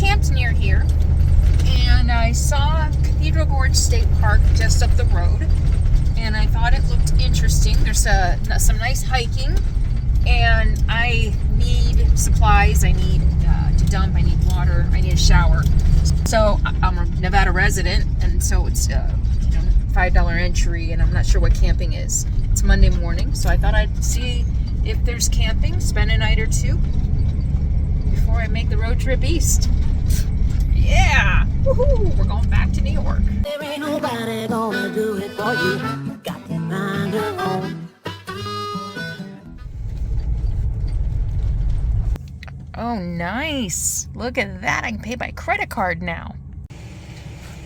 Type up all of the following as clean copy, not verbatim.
camped near here, and I saw Cathedral Gorge State Park just up the road, and I thought it looked interesting. There's some nice hiking, and I need supplies. I need to dump. I need water. I need a shower. So I'm a Nevada resident, and so it's $5 entry, and I'm not sure what camping is. It's Monday morning, so I thought I'd see if there's camping, spend a night or two before I make the road trip east. Yeah! Woohoo! We're going back to New York. There ain't nobody gonna do it for you. You got to find your own. Oh, nice. Look at that. I can pay by credit card now.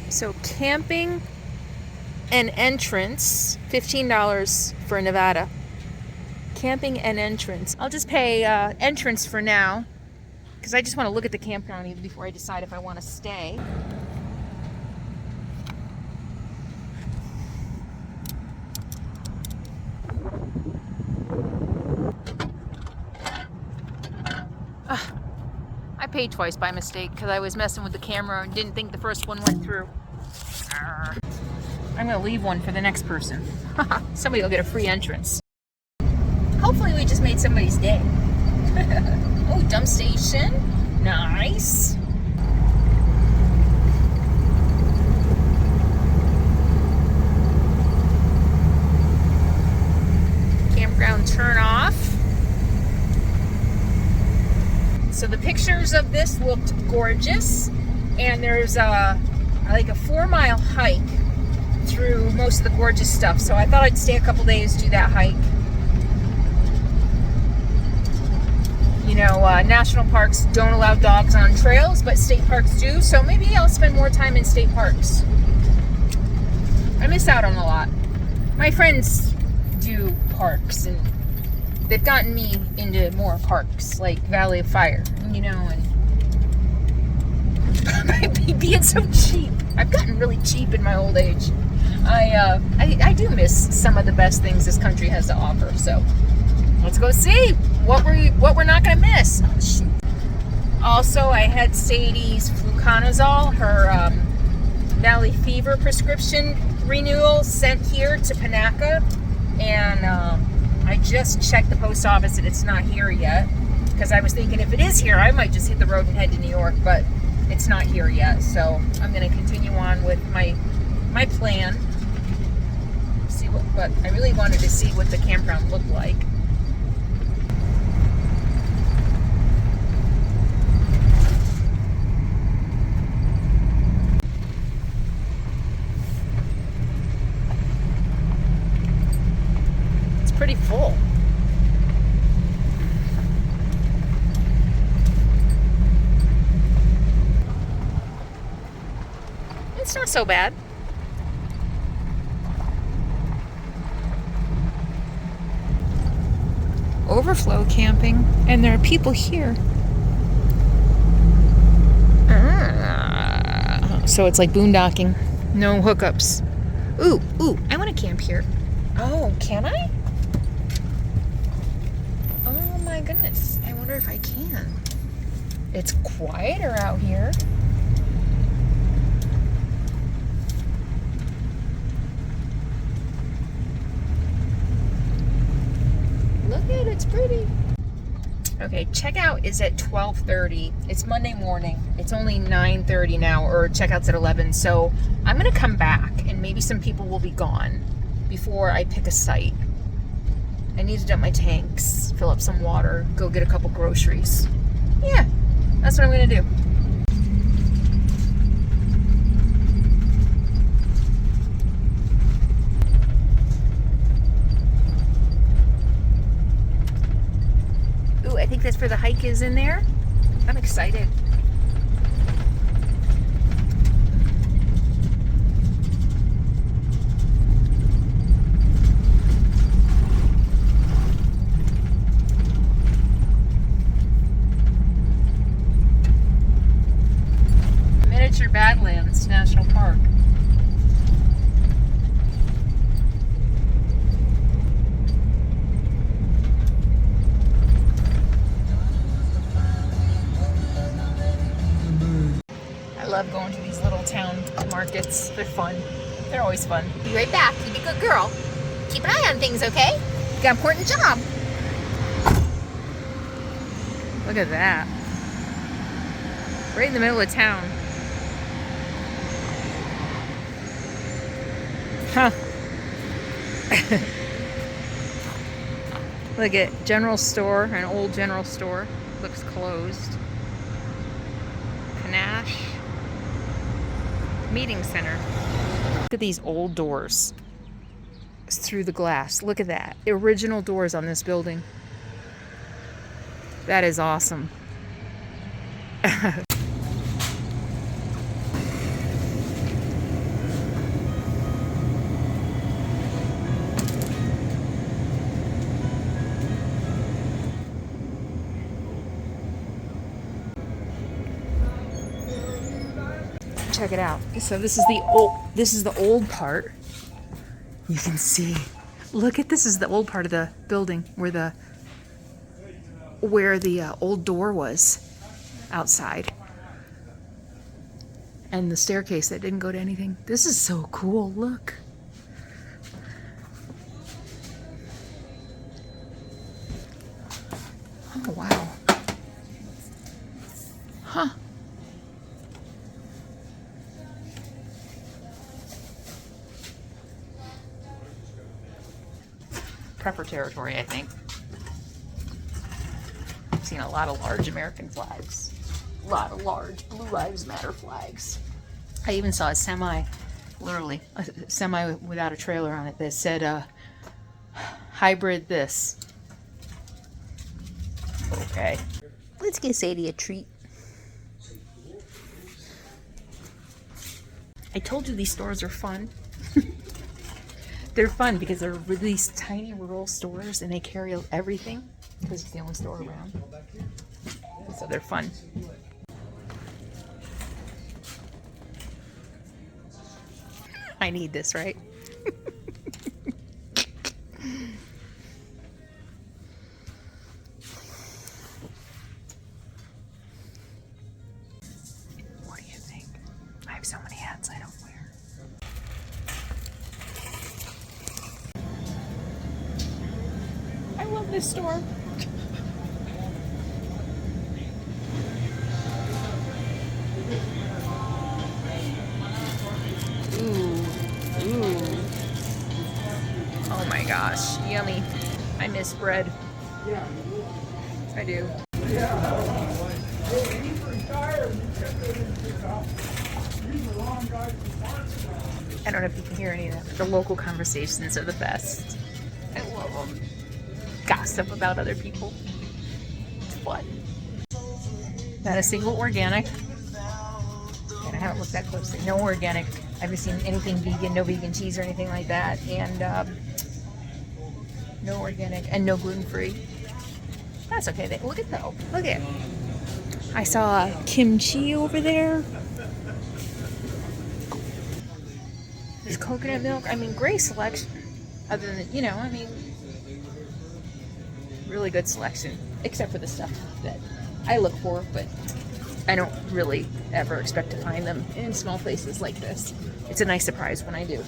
So camping and entrance, $15 for Nevada. Camping and entrance. I'll just pay entrance for now, because I just want to look at the campground even before I decide if I want to stay. I paid twice by mistake because I was messing with the camera and didn't think the first one went through. I'm going to leave one for the next person. Somebody will get a free entrance. Hopefully we just made somebody's day. Oh, dump station. Nice. Campground turn off. So the pictures of this looked gorgeous, and there's like a 4-mile hike through most of the gorgeous stuff. So I thought I'd stay a couple days, do that hike. You know, national parks don't allow dogs on trails, but state parks do. So maybe I'll spend more time in state parks. I miss out on a lot. My friends do parks, and they've gotten me into more parks, like Valley of Fire, you know, and being so cheap. I've gotten really cheap in my old age. I do miss some of the best things this country has to offer, so let's go see what we're not gonna miss. Oh, shoot. Also, I had Sadie's fluconazole, her Valley Fever prescription renewal sent here to Panaca, and I just checked the post office and it's not here yet, because I was thinking if it is here, I might just hit the road and head to New York, but it's not here yet. So I'm going to continue on with my plan. See but I really wanted to see what the campground looked like. Pretty full. It's not so bad. Overflow camping, and there are people here. So it's like boondocking. No hookups. Ooh, I want to camp here. Oh, can I? My goodness, I wonder if I can. It's quieter out here. Look at it, it's pretty. Okay, checkout is at 12:30. It's Monday morning. It's only 9:30 now, or checkout's at 11. So I'm gonna come back, and maybe some people will be gone before I pick a site. I need to dump my tanks, fill up some water, go get a couple groceries. Yeah, that's what I'm gonna do. Ooh, I think that's where the hike is in there. I'm excited. Badlands National Park. markets. They're fun. They're always fun. Be right back. You be a good girl. Keep an eye on things, okay? You got an important job. Look at that. Right in the middle of town. Huh. Look at general store, an old general store. Looks closed. Panache. Meeting center. Look at these old doors. It's through the glass. Look at that. Original doors on this building. That is awesome. Check it out. So this is the old part. You can see. Look at this is the old part of the building where the old door was outside. And the staircase that didn't go to anything. This is so cool. Look. Oh wow. Huh. Prepper territory, I think. I've seen a lot of large American flags. A lot of large Blue Lives Matter flags. I even saw a semi, literally, a semi without a trailer on it that said, hybrid this. Okay. Let's get Sadie a treat. I told you these stores are fun. They're fun because they're really tiny rural stores and they carry everything because it's the only store around. So they're fun. I need this, right? What do you think? I have so many hats I don't wear. I love this store. Ooh. Oh my gosh, yummy. I miss bread. I do. I don't know if you can hear any of that, but the local conversations are the best. I love them. Gossip about other people. It's fun. Not a single organic. And I haven't looked that closely. No organic. I haven't seen anything vegan, no vegan cheese or anything like that. And no organic and no gluten-free. That's okay. Look at that. Look at it. I saw kimchi over there. There's coconut milk. I mean, great selection. Other than, you know, I mean, really good selection. Except for the stuff that I look for, but I don't really ever expect to find them in small places like this. It's a nice surprise when I do.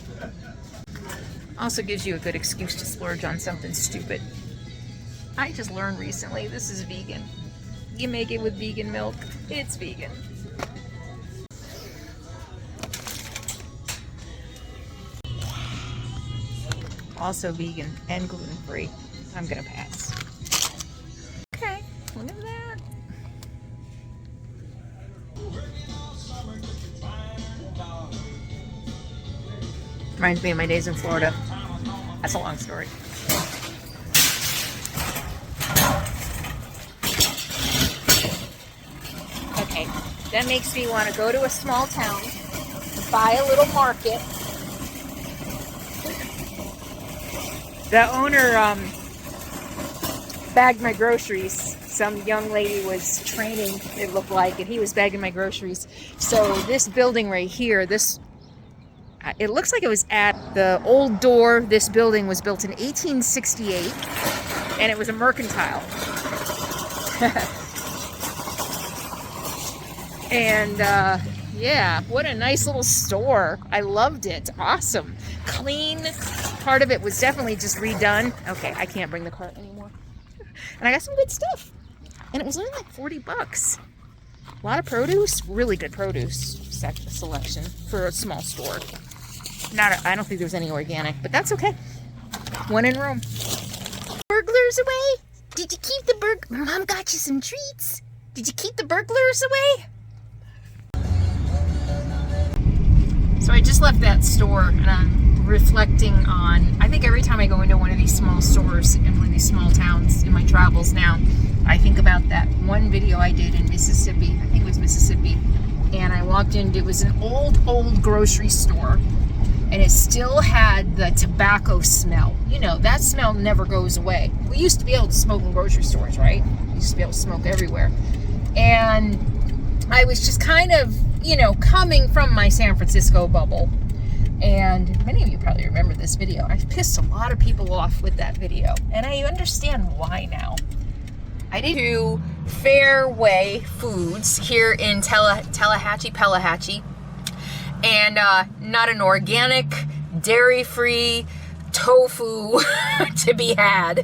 Also gives you a good excuse to splurge on something stupid. I just learned recently this is vegan. You make it with vegan milk. It's vegan. Also vegan and gluten-free. I'm gonna pass. Okay, look at that. Reminds me of my days in Florida. That's a long story. Okay, that makes me want to go to a small town, buy a little market. The owner bagged my groceries. Some young lady was training, it looked like, and he was bagging my groceries. So this building right here, it looks like it was at the old door. This building was built in 1868, and it was a mercantile. And Yeah, what a nice little store. I loved it. Awesome. Clean. Part of it was definitely just redone. Okay, I can't bring the cart anymore. And I got some good stuff. And it was only like 40 bucks. A lot of produce. Really good produce selection for a small store. I don't think there's any organic, but that's okay. One in Rome. Burglars away? Did you keep the Mom got you some treats. Did you keep the burglars away? So I just left that store and I'm reflecting on, I think every time I go into one of these small stores in one of these small towns in my travels now, I think about that one video I did in Mississippi. I think it was Mississippi. And I walked in, it was an old grocery store. And it still had the tobacco smell. You know, that smell never goes away. We used to be able to smoke in grocery stores, right? We used to be able to smoke everywhere. And I was just kind of, you know, coming from my San Francisco bubble. And many of you probably remember this video. I pissed a lot of people off with that video. And I understand why now. I did do Fairway Foods here in Tallahatchie. And not an organic, dairy-free tofu to be had.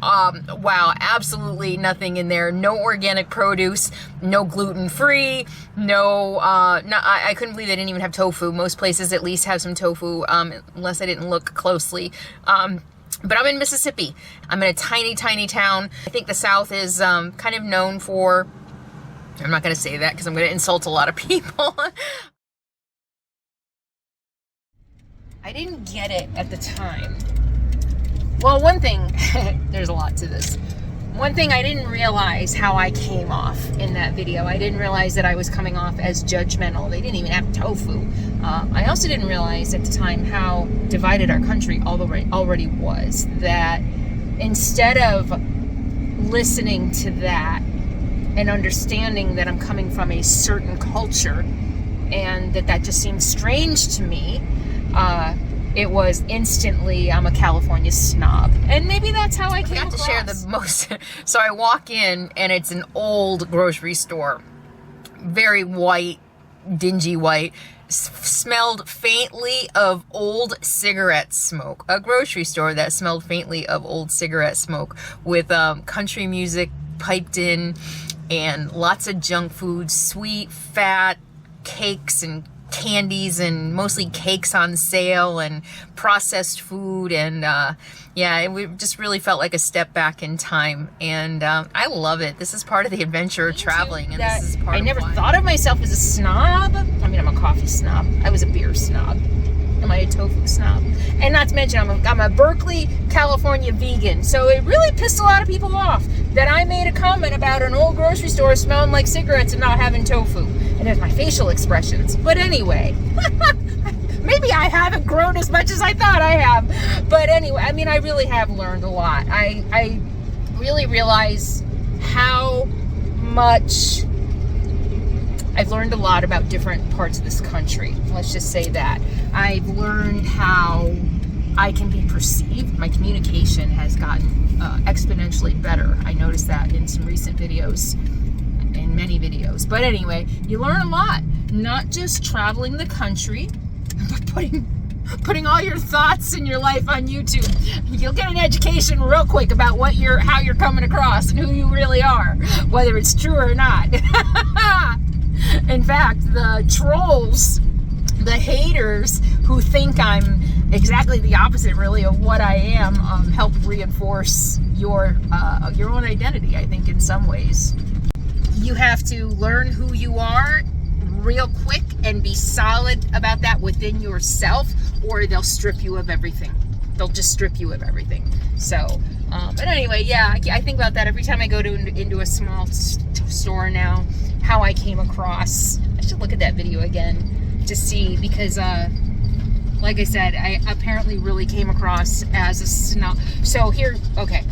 Wow, absolutely nothing in there. No organic produce, no gluten-free, I couldn't believe they didn't even have tofu. Most places at least have some tofu, unless I didn't look closely. But I'm in Mississippi. I'm in a tiny, tiny town. I think the South is kind of known for, I'm not going to say that because I'm going to insult a lot of people. I didn't get it at the time. Well, one thing, there's a lot to this. One thing, I didn't realize how I came off in that video. I didn't realize that I was coming off as judgmental. They didn't even have tofu. I also didn't realize at the time how divided our country already was. That instead of listening to that and understanding that I'm coming from a certain culture and that just seemed strange to me, it was instantly, I'm a California snob. And maybe that's how I came across. I forgot to share the most. So I walk in and it's an old grocery store. Very white, dingy white. Smelled faintly of old cigarette smoke. A grocery store that smelled faintly of old cigarette smoke with country music piped in and lots of junk food, sweet, fat, cakes and candies and mostly cakes on sale and processed food. And yeah, it just really felt like a step back in time. And I love it. This is part of the adventure of traveling. And this is part I never thought of myself as a snob. I mean, I'm a coffee snob. I was a beer snob. Am I a tofu snob? And not to mention, I'm a Berkeley, California vegan. So it really pissed a lot of people off that I made a comment about an old grocery store smelling like cigarettes and not having tofu. And there's my facial expressions. But anyway, maybe I haven't grown as much as I thought I have. But anyway, I mean, I really have learned a lot. I really realize how much I've learned a lot about different parts of this country. Let's just say that. I've learned how I can be perceived. My communication has gotten exponentially better. I noticed that in some recent videos, in many videos. But anyway, you learn a lot. Not just traveling the country, but putting all your thoughts in your life on YouTube. You'll get an education real quick about how you're coming across and who you really are, whether it's true or not. In fact, the trolls, the haters who think I'm exactly the opposite really of what I am, help reinforce your own identity, I think, in some ways. You have to learn who you are real quick and be solid about that within yourself, or they'll strip you of everything. They'll just strip you of everything. So, but anyway, yeah, I think about that every time I go into a small store now, how I came across. I should look at that video again to see, because like I said, I apparently really came across as a snob. So here, okay,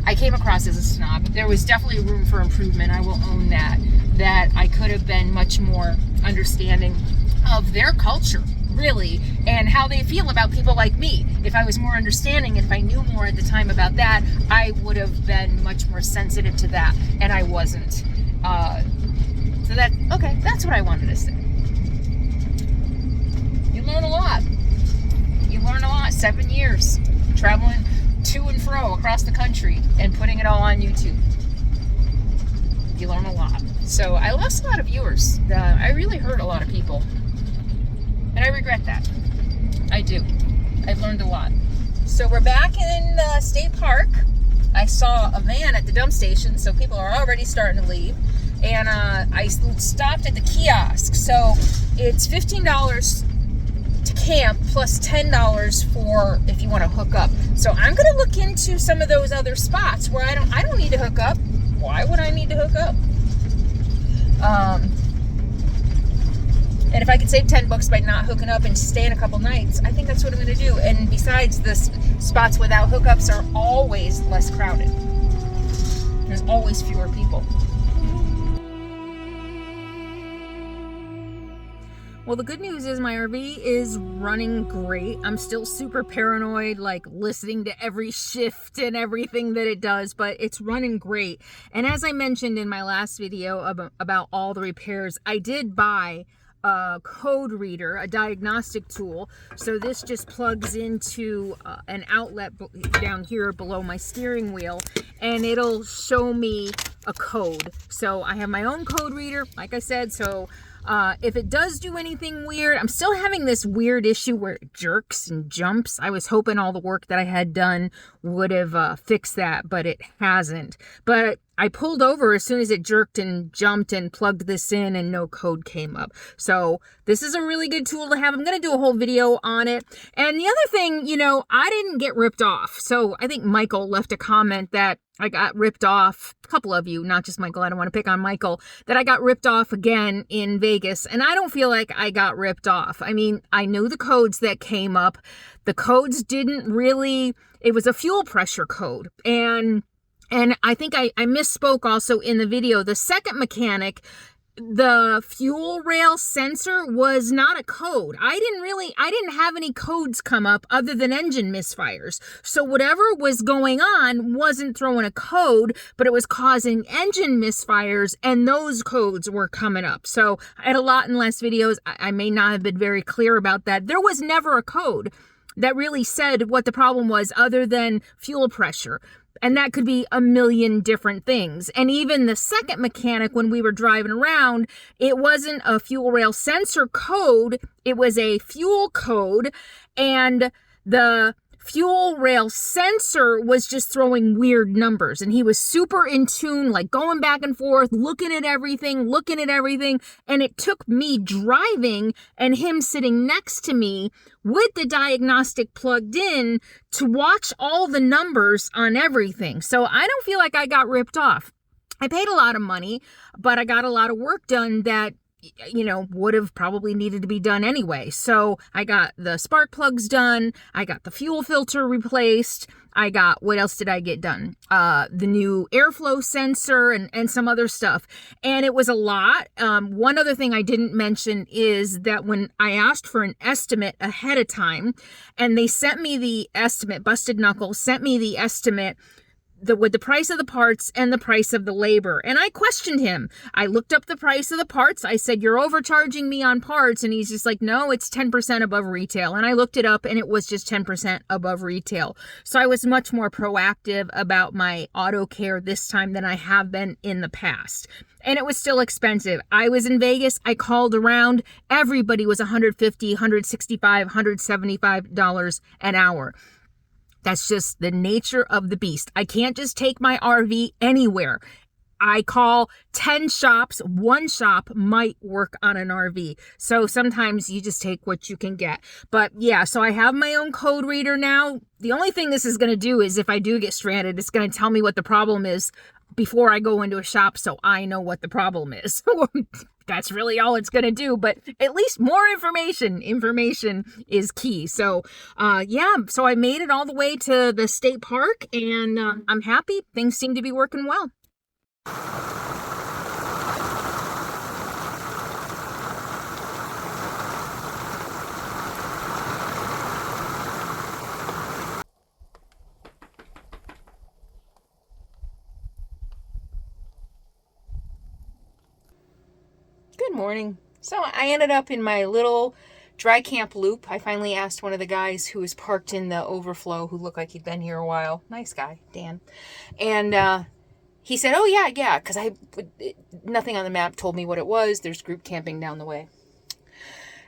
I came across as a snob. There was definitely room for improvement. I will own that I could have been much more understanding of their culture, really, and how they feel about people like me. If I was more understanding, if I knew more at the time about that, I would have been much more sensitive to that, and I wasn't. So that's what I wanted to say. learn a lot. You learn a lot. 7 years traveling to and fro across the country and putting it all on YouTube. You learn a lot. So I lost a lot of viewers. I really hurt a lot of people. And I regret that. I do. I've learned a lot. So we're back in the state park. I saw a van at the dump station, so people are already starting to leave. And I stopped at the kiosk. So it's $15 to camp plus $10 for if you want to hook up. So I'm going to look into some of those other spots where I don't need to hook up. Why would I need to hook up? And if I could save $10 by not hooking up and staying a couple nights, I think that's what I'm going to do. And besides, the spots without hookups are always less crowded. There's always fewer people. Well, the good news is my RV is running great. I'm still super paranoid, like listening to every shift and everything that it does, but it's running great. And as I mentioned in my last video about all the repairs, I did buy a code reader, a diagnostic tool. So this just plugs into an outlet down here below my steering wheel, and it'll show me a code. So I have my own code reader, like I said, so if it does do anything weird, I'm still having this weird issue where it jerks and jumps. I was hoping all the work that I had done would have fixed that, but it hasn't. But I pulled over as soon as it jerked and jumped and plugged this in and no code came up. So this is a really good tool to have. I'm going to do a whole video on it. And the other thing, you know, I didn't get ripped off. So I think Michael left a comment that I got ripped off, a couple of you, not just Michael, I don't want to pick on Michael, that I got ripped off again in Vegas. And I don't feel like I got ripped off. I mean, I knew the codes that came up. The codes didn't really, it was a fuel pressure code. And I think I misspoke also in the video. The second mechanic, the fuel rail sensor was not a code. I didn't have any codes come up other than engine misfires. So whatever was going on wasn't throwing a code, but it was causing engine misfires, and those codes were coming up. So I had a lot in less videos. I may not have been very clear about that. There was never a code that really said what the problem was other than fuel pressure. And that could be a million different things. And even the second mechanic, when we were driving around, it wasn't a fuel rail sensor code. It was a fuel code. And the fuel rail sensor was just throwing weird numbers. And he was super in tune, like going back and forth, looking at everything. And it took me driving and him sitting next to me with the diagnostic plugged in to watch all the numbers on everything. So I don't feel like I got ripped off. I paid a lot of money, but I got a lot of work done that, you know, would have probably needed to be done anyway. So I got the spark plugs done. I got the fuel filter replaced. I got, what else did I get done? The new airflow sensor and some other stuff. And it was a lot. One other thing I didn't mention is that when I asked for an estimate ahead of time, and they sent me the estimate, Busted Knuckle sent me the estimate with the price of the parts and the price of the labor. And I questioned him. I looked up the price of the parts. I said, you're overcharging me on parts. And he's just like, no, it's 10% above retail. And I looked it up and it was just 10% above retail. So I was much more proactive about my auto care this time than I have been in the past. And it was still expensive. I was in Vegas. I called around. Everybody was $150, $165, $175 an hour. That's just the nature of the beast. I can't just take my RV anywhere. I call 10 shops. One shop might work on an RV. So sometimes you just take what you can get. But yeah, so I have my own code reader now. The only thing this is going to do is if I do get stranded, it's going to tell me what the problem is before I go into a shop so I know what the problem is. That's really all it's going to do, but at least more information is key. So, yeah, so I made it all the way to the state park and I'm happy. Things seem to be working well. Good morning. So I ended up in my little dry camp loop. I finally asked one of the guys who was parked in the overflow, who looked like he'd been here a while. Nice guy, Dan. And he said, oh yeah, because nothing on the map told me what it was. There's group camping down the way.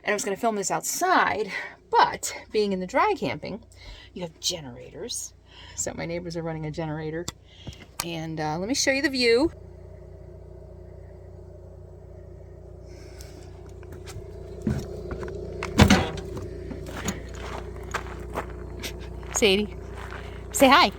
And I was going to film this outside, but being in the dry camping, you have generators. So my neighbors are running a generator. And let me show you the view. Sadie, say hi.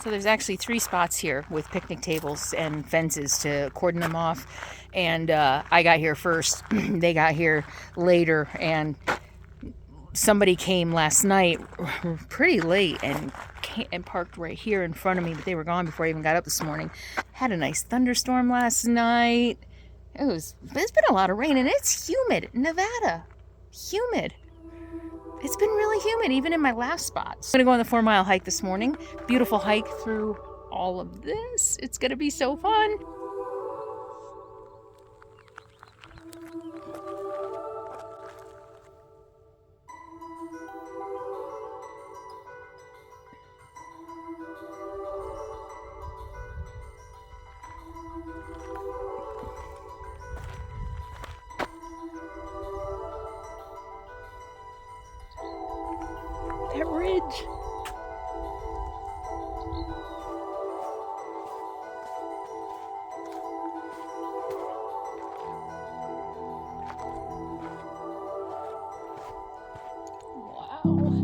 So there's actually 3 spots here with picnic tables and fences to cordon them off. And I got here first. They got here later. And somebody came last night pretty late and parked right here in front of me. But they were gone before I even got up this morning. Had a nice thunderstorm last night. It's been a lot of rain and it's humid. Nevada. Humid. It's been really humid, even in my last spots. I'm gonna go on the 4-mile hike this morning. Beautiful hike through all of this. It's gonna be so fun. That ridge. Wow.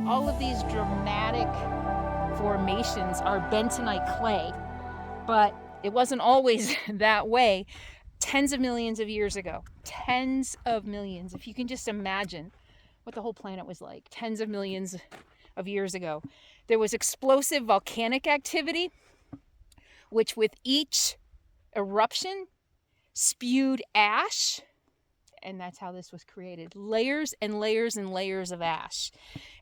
All of these dramatic formations are bentonite clay, but it wasn't always that way. Tens of millions of years ago, tens of millions, if you can just imagine what the whole planet was like, tens of millions of years ago, there was explosive volcanic activity, which with each eruption spewed ash. And that's how this was created. Layers and layers and layers of ash.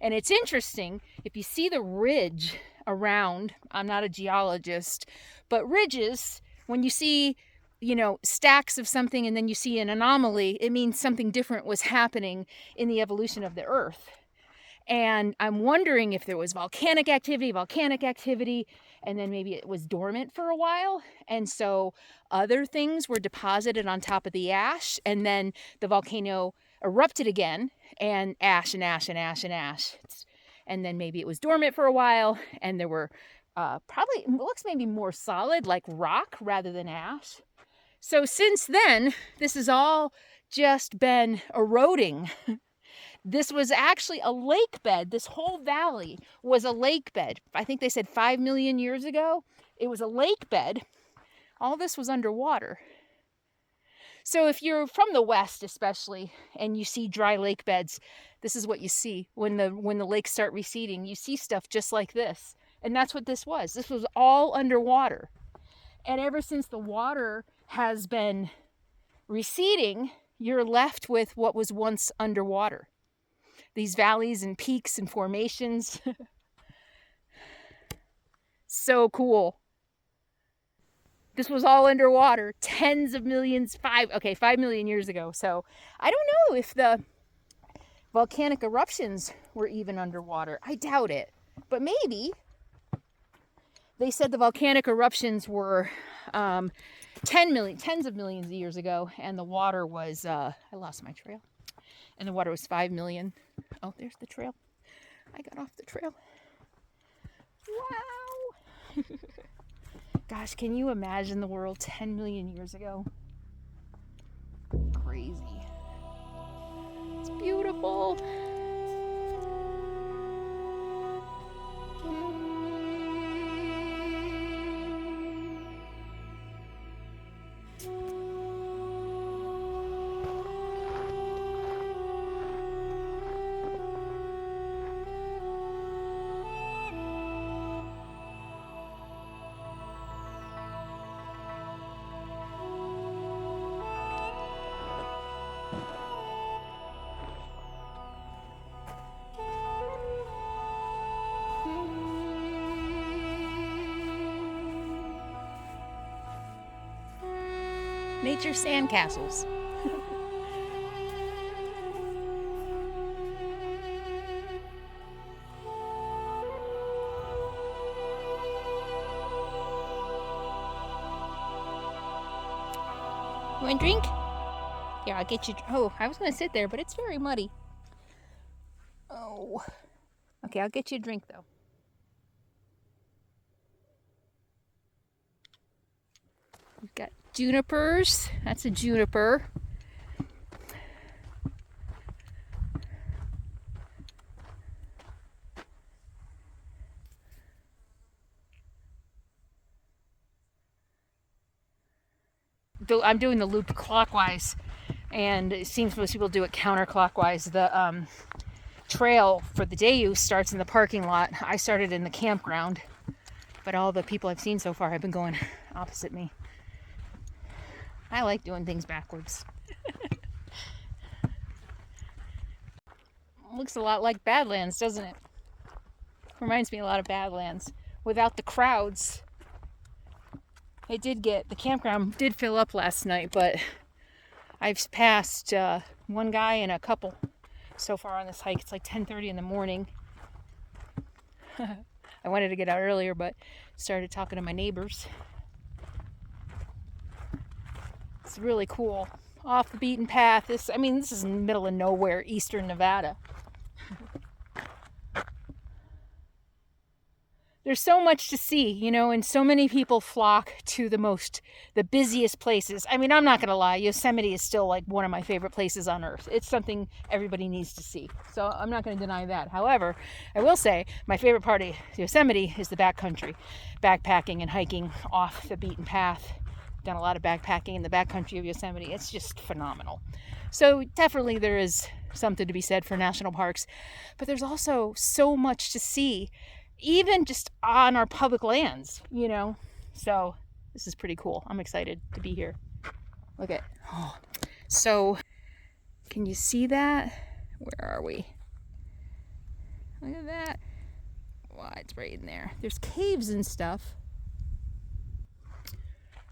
And it's interesting, if you see the ridge around, I'm not a geologist, but ridges, when you see, stacks of something and then you see an anomaly, it means something different was happening in the evolution of the Earth. And I'm wondering if there was volcanic activity, and then maybe it was dormant for a while. And so other things were deposited on top of the ash, and then the volcano erupted again, and ash and ash and ash and ash. And then maybe it was dormant for a while, and there were probably, it looks maybe more solid, like rock rather than ash. So since then, this has all just been eroding. This was actually a lake bed. This whole valley was a lake bed. I think they said 5 million years ago. It was a lake bed. All this was underwater. So if you're from the West especially, and you see dry lake beds, this is what you see. When the lakes start receding, you see stuff just like this. And that's what this was. This was all underwater. And ever since the water has been receding, you're left with what was once underwater. These valleys and peaks and formations. So cool. This was all underwater, tens of millions, 5 million years ago. So I don't know if the volcanic eruptions were even underwater. I doubt it, but maybe. They said the volcanic eruptions were tens of millions of years ago, and the water was, I lost my trail, and the water was 5 million. Oh, there's the trail. I got off the trail. Wow. Gosh, can you imagine the world 10 million years ago? beautiful. Nature sandcastles. You want a drink? Here, I'll get you. Oh, I was going to sit there, but it's very muddy. Oh. Okay, I'll get you a drink, though. We've got junipers. That's a juniper. I'm doing the loop clockwise, and it seems most people do it counterclockwise. The trail for the day use starts in the parking lot. I started in the campground, but all the people I've seen so far have been going opposite me. I like doing things backwards. Looks a lot like Badlands, doesn't it? Reminds me a lot of Badlands without the crowds. The campground did fill up last night, but I've passed one guy and a couple so far on this hike. It's like 10:30 in the morning. I wanted to get out earlier, but started talking to my neighbors. It's really cool. Off the beaten path. This is in the middle of nowhere, eastern Nevada. There's so much to see, you know, and so many people flock to the busiest places. I mean, I'm not going to lie, Yosemite is still like one of my favorite places on earth. It's something everybody needs to see. So I'm not going to deny that. However, I will say my favorite part of Yosemite is the backcountry, backpacking and hiking off the beaten path. Done a lot of backpacking in the backcountry of Yosemite. It's just phenomenal. So definitely there is something to be said for national parks, but there's also so much to see, even just on our public lands, you know. So this is pretty cool. I'm excited to be here. Look at, so can you see that? Where are we? Look at that. Wow, it's right in there. There's caves and stuff.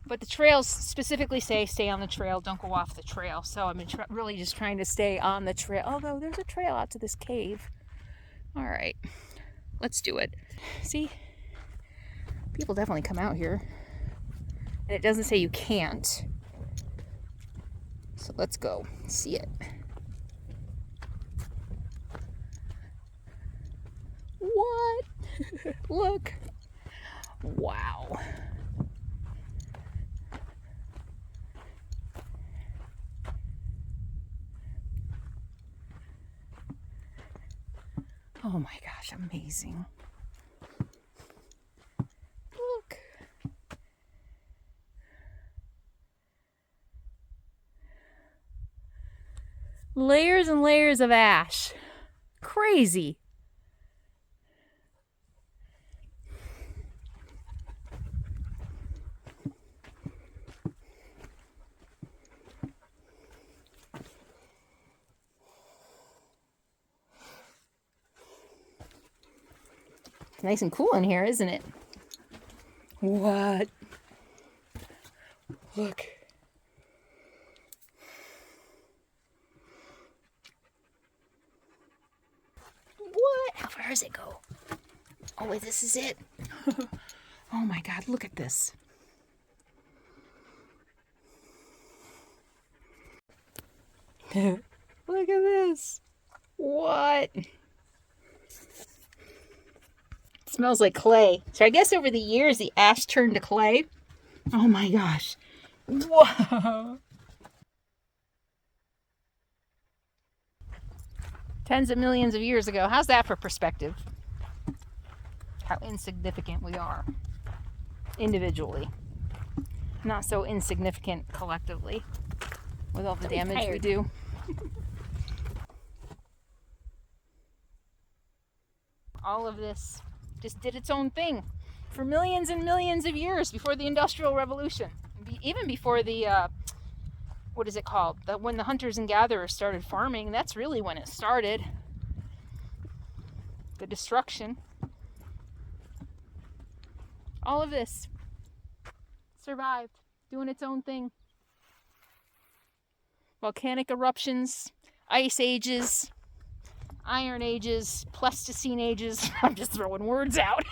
But the trails specifically say stay on the trail, don't go off the trail. So I'm really just trying to stay on the trail. Although there's a trail out to this cave. All right, let's do it. See, people definitely come out here. And it doesn't say you can't. So let's go see it. What? Look. Wow. Oh my gosh, amazing. Look. Layers and layers of ash. Crazy. It's nice and cool in here, isn't it? What? Look. What? How far does it go? Oh, wait, this is it. Oh my God, look at this. Look at this. What? Smells like clay. So I guess over the years the ash turned to clay. Oh my gosh. Whoa. Tens of millions of years ago. How's that for perspective? How insignificant we are individually. Not so insignificant collectively with all the damage we do. All of this just did its own thing for millions and millions of years before the Industrial Revolution. Even before the, what is it called? When the hunters and gatherers started farming, that's really when it started. The destruction. All of this survived, doing its own thing. Volcanic eruptions, ice ages, iron ages, Pleistocene ages. I'm just throwing words out.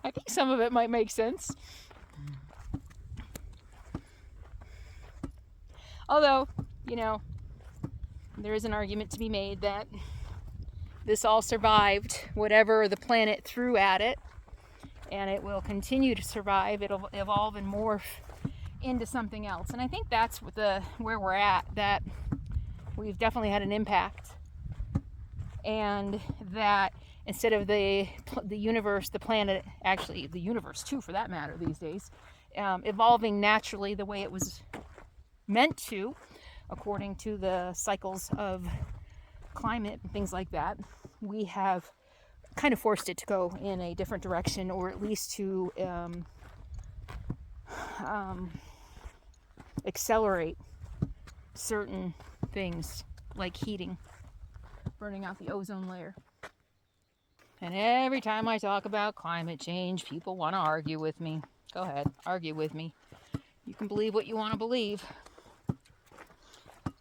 I think some of it might make sense. Although, you know, there is an argument to be made that this all survived whatever the planet threw at it, and it will continue to survive. It'll evolve and morph into something else. And I think that's where we're at, that we've definitely had an impact, and that instead of the universe, the planet, actually the universe too for that matter these days, evolving naturally the way it was meant to, according to the cycles of climate and things like that, we have kind of forced it to go in a different direction, or at least to accelerate certain things like heating, burning out the ozone layer. And every time I talk about climate change, people want to argue with me. Go ahead, argue with me. You can believe what you want to believe.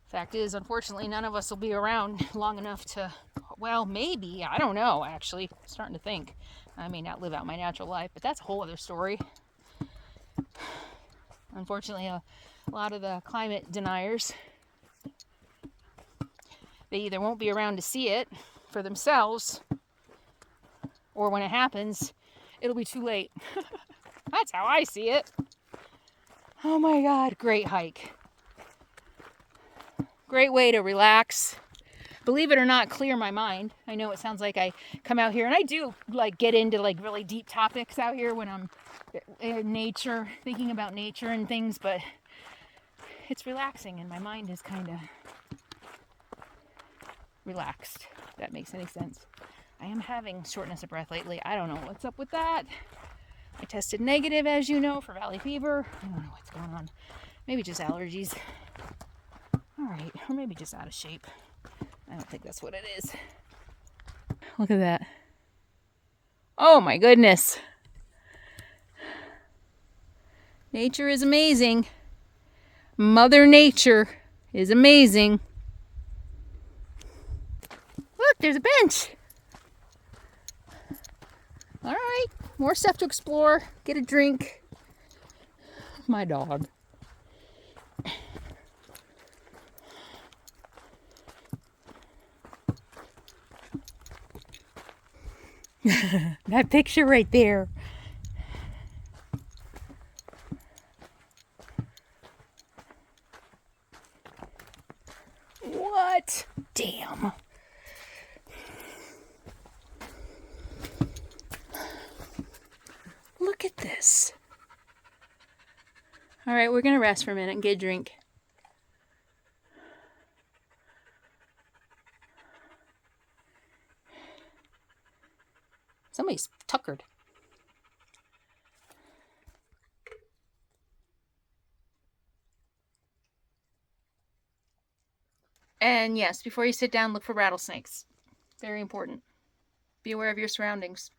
Fact is, unfortunately, none of us will be around long enough to, well, maybe, I don't know, actually. I'm starting to think I may not live out my natural life, but that's a whole other story. Unfortunately, a lot of the climate deniers, they either won't be around to see it for themselves, or when it happens, it'll be too late. That's how I see it. Oh my God, great hike. Great way to relax. Believe it or not, clear my mind. I know it sounds like I come out here, and I do like get into like really deep topics out here when I'm in nature, thinking about nature and things, but it's relaxing and my mind is kind of relaxed, if that makes any sense. I am having shortness of breath lately. I don't know what's up with that. I tested negative, as you know, for valley fever. I don't know what's going on. Maybe just allergies. Alright, or maybe just out of shape. I don't think that's what it is. Look at that. Oh my goodness. Nature is amazing. Mother Nature is amazing. Look, there's a bench. Alright, more stuff to explore. Get a drink. My dog. That picture right there. What? Damn. Look at this. All right, we're gonna rest for a minute and get a drink. Somebody's tuckered. And yes, before you sit down, look for rattlesnakes. Very important. Be aware of your surroundings.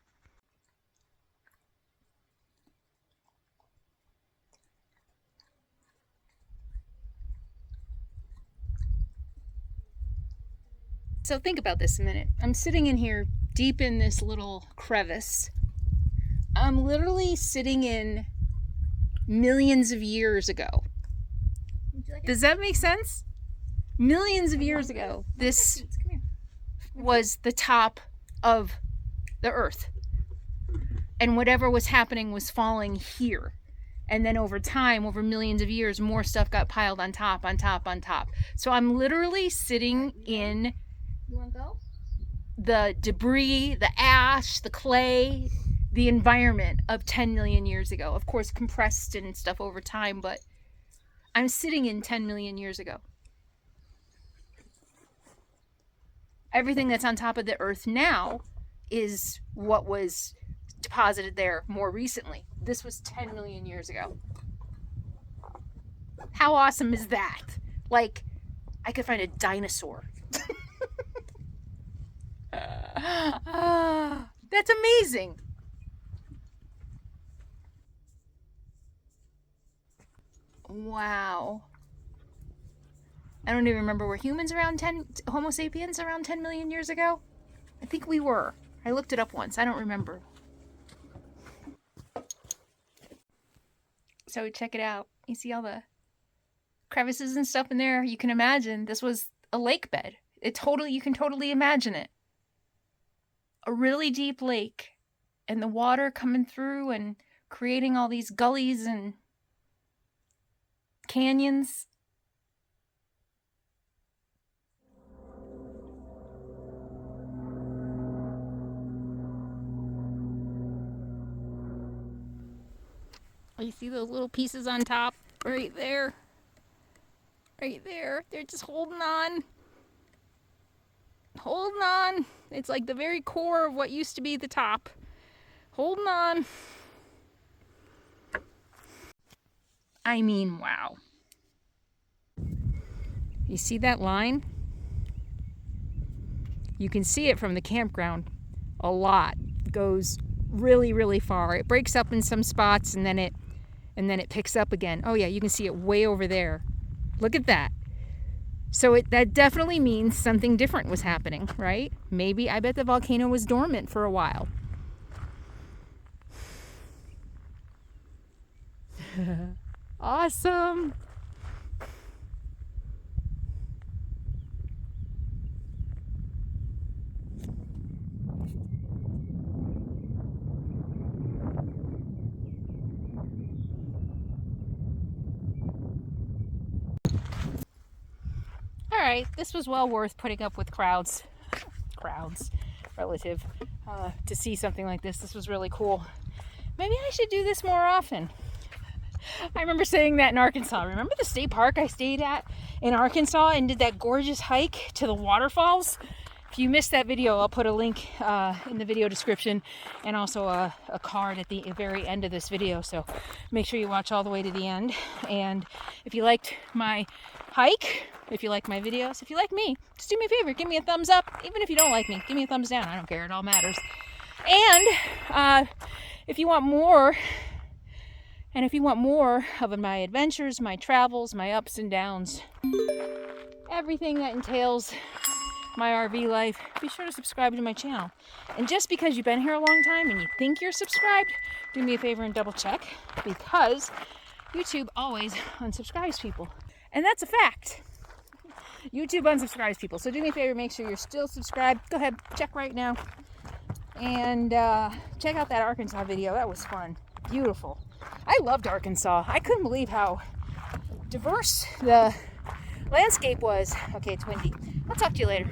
So think about this a minute. I'm sitting in here deep in this little crevice. I'm literally sitting in millions of years ago. Does that make sense? Millions of years ago, this was the top of the earth. And whatever was happening was falling here. And then over time, over millions of years, more stuff got piled on top, on top, on top. So I'm literally sitting in You want to go? The debris, the ash, the clay, the environment of 10 million years ago. Of course, compressed and stuff over time, but I'm sitting in 10 million years ago. Everything that's on top of the earth now is what was deposited there more recently. This was 10 million years ago. How awesome is that? Like, I could find a dinosaur. That's amazing. Wow. I don't even remember, were humans around Homo sapiens around 10 million years ago? I think we were. I looked it up once. I don't remember. So check it out. You see all the crevices and stuff in there? You can imagine this was a lake bed. You can totally imagine it. A really deep lake, and the water coming through and creating all these gullies and canyons. You see those little pieces on top? Right there. Right there. They're just holding on. Holding on. It's like the very core of what used to be the top. Holding on. I mean, wow. You see that line? You can see it from the campground a lot. It goes really, really far. It breaks up in some spots and then it picks up again. Oh yeah, you can see it way over there. Look at that. So that definitely means something different was happening, right? Maybe, I bet the volcano was dormant for a while. Awesome. All right, this was well worth putting up with crowds, relative, to see something like this. This was really cool. Maybe I should do this more often. I remember saying that in Arkansas. Remember the state park I stayed at in Arkansas and did that gorgeous hike to the waterfalls? If you missed that video, I'll put a link in the video description and also a card at the very end of this video. So make sure you watch all the way to the end. And if you liked my hike, if you like my videos, if you like me, just do me a favor, give me a thumbs up. Even if you don't like me, give me a thumbs down. I don't care, it all matters. And if you want more of my adventures, my travels, my ups and downs, everything that entails my RV life, be sure to subscribe to my channel. And just because you've been here a long time and you think you're subscribed, do me a favor and double check, because YouTube always unsubscribes people. And that's a fact. YouTube unsubscribes people. So do me a favor, make sure you're still subscribed. Go ahead, check right now. And check out that Arkansas video. That was fun. Beautiful. I loved Arkansas. I couldn't believe how diverse the landscape was. Okay, it's windy. I'll talk to you later.